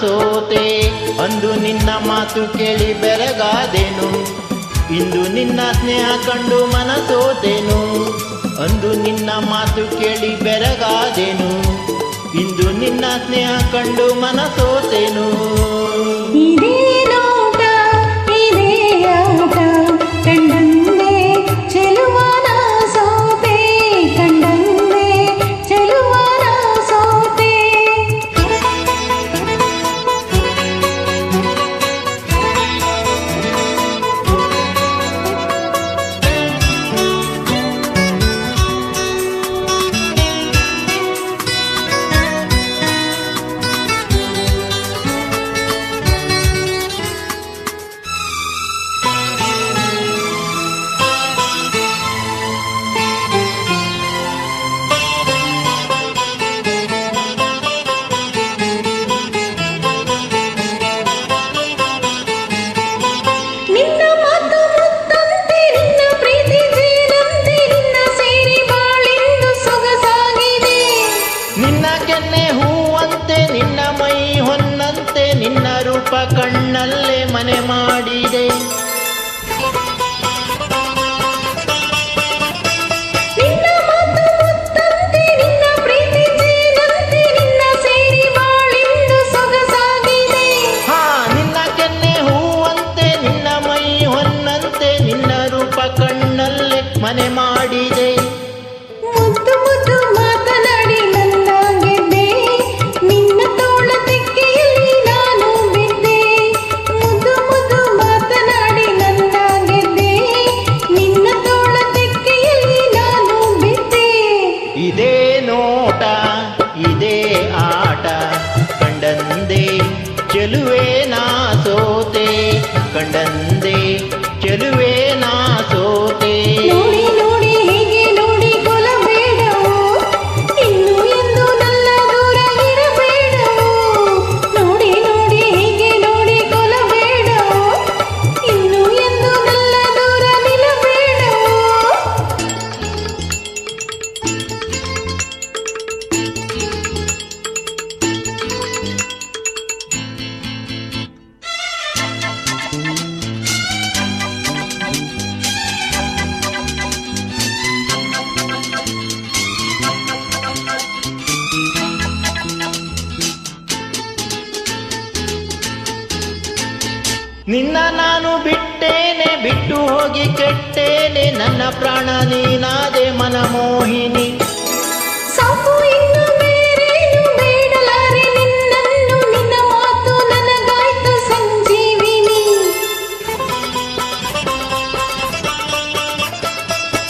ಸೋತೆ. ಅಂದು ನಿನ್ನ ಮಾತು ಕೇಳಿ ಬೆರಗಾದೆನು, ಇಂದು ನಿನ್ನ ಸ್ನೇಹ ಕಂಡು ಮನ ಸೋತೆನು. ಅಂದು ನಿನ್ನ ಮಾತು ಕೇಳಿ ಬೆರಗಾದೆನು, ಇಂದು ನಿನ್ನ ಸ್ನೇಹ ಕಂಡು ಮನ ಸೋತೆನು. ಇದೇ ನೋಟ ಇದೇ ಆಟ ಕಂಡಂದೆ ಚೆಲುವನ ಸೋತೆ, ಕಂಡಂದೆ ಚೆಲುವನ ಸೋತೆ. ನಿನ್ನ ರೂಪ ಕಣ್ಣಲ್ಲೇ ಮನೆ ಮಾಡಿದೆ. ನಿನ್ನ ಮಾತು ಮುತ್ತಂತೆ ನಿನ್ನ ಪ್ರೀತಿ ಜೇನಂತೆ ನಿನ್ನ ಸೇರಿ ಬಾಳೆಂದು ಸೊಗಸಾಗಿದೆ. ಹಾ, ನಿನ್ನ ಕೆನ್ನೆ ಹೂವಂತೆ ನಿನ್ನ ಮೈ ಹೊನ್ನಂತೆ ನಿನ್ನ ರೂಪ ಕಣ್ಣಲ್ಲೇ ಮನೆ ಮಾಡಿದೆ. ಮುದ್ದು ಮುದ್ದು ಮಾತನಾಡಿ ನನ್ನ ಗೆದ್ದೆ, ನಿನ್ನ ತೋಳ ತೆಕ್ಕೆಯಲ್ಲಿ ನಾನು ಬಿದ್ದೆ. ಮುದ್ದು ಮುದ್ದು ಮಾತನಾಡಿ ನನ್ನ ಗೆದ್ದೆ, ನಿನ್ನ ತೋಳ ತೆಕ್ಕೆಯಲ್ಲಿ ನಾನು ಬಿದ್ದೆ. ಇದೇ ನೋಟ ಇದೇ ಆಟ ಕಂಡಂದೆ ಚೆಲುವೆ ನಾ ಸೋತೆ, ಕಂಡಂದೆ ಚೆಲುವೆ ನಾ ಸೋತೆ. ನೋಡಿ ನೋಡಿ ಹೀಗೆ ನೋಡಿ ಕೊಲಬೇಡವು, ಇನ್ನು ಎಂದು ನನ್ನ ದೂರ ಇರಬೇಡವು. ನೋಡಿ ನೋಡಿ ಹೀಗೆ ನೋಡಿ ಕೊಲಬೇಡವು, ಇನ್ನು ಎಂದು ನನ್ನ ದೂರ ನಿಲ್ಲಬೇಡವು. ನಿನ್ನ ನಾನು ಬಿಟ್ಟೇನೆ, ಬಿಟ್ಟು ಹೋಗಿ ಕೆಟ್ಟೇನೆ, ನನ್ನ ಪ್ರಾಣ ನೀನಾದೆ ಮನಮೋಹಿನಿ. ಸಾಕು ಇನ್ನು ಬೇರೇನು ಬೇಡಲಾರೆ ನಿನ್ನನ್ನು, ನಿನ್ನ ಮಾತು ನನಗಾಯ್ತು ಸಂಜೀವಿನಿ.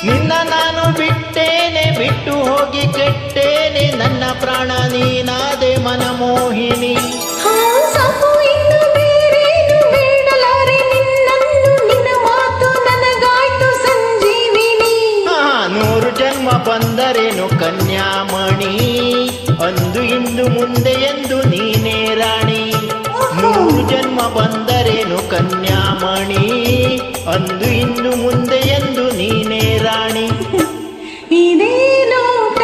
ನಿನ್ನ ನಾನು ಬಿಟ್ಟೇನೆ, ಬಿಟ್ಟು ಹೋಗಿ ಕೆಟ್ಟೇನೆ, ನನ್ನ ಪ್ರಾಣ ನೀನಾದೆ ಮನಮೋಹಿನಿ. ಹಾ, ಸಾಕು ಇನ್ನು ಬೇರೇನು ಬೇಡಲಾರೆ ನಿನ್ನನ್ನು, ನಿನ್ನ ಮಾತು ನನಗಾಯ್ತು ಸಂಜೀವಿನಿ. ಹಾ, 100 ಜನ್ಮ ಬಂದರೇನು ಕನ್ಯಾಮಣಿ, ಅಂದು ಇಂದು ಮುಂದೆ ಎಂದು ನೀನೇ ರಾಣಿ. 100 ಜನ್ಮ ಬಂದರೇನು ಕನ್ಯಾಮಣಿ, ಅಂದು ಇಂದು ಮುಂದೆ ಎಂದು ನೀನೇ ರಾಣಿ. ಇದೇ ನೋಟ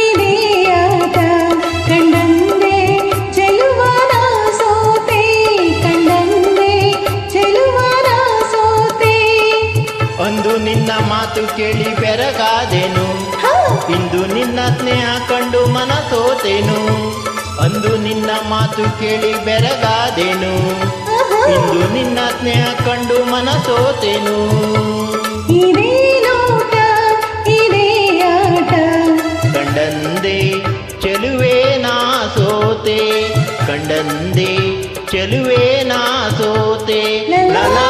ಇದೇ ಆಟ ಕಂಡಂದೆ ಚೆಲುವನ ಸೋತೆ, ಕಂಡಂದೆ ಚೆಲುವನ ಸೋತೆ. ಅಂದು ನಿನ್ನ ಮಾತು ಕೇಳಿ ಬೆರಗಾದೆನು, ಹಾ, ಇಂದು ನಿನ್ನ ಸ್ನೇಹ ಕಂಡು ಮನ ಸೋತೆನು. ಅಂದು ನಿನ್ನ ಮಾತು ಕೇಳಿ ಬೆರಗಾದೆನು, ಆಹಾ. ಇಂದು ನಿನ್ನ ಸ್ನೇಹ ಕಂಡು ಮನ ಸೋತೆನು. ಇದೇ ನೋಟ ಇದೇ ಆಟ ಕಂಡಂದೆ ಚೆಲುವೆ ನಾ ಸೋತೆ, ಕಂಡಂದೆ ಚೆಲುವೆ ನಾ ಸೋತೆ. ಲಲಾ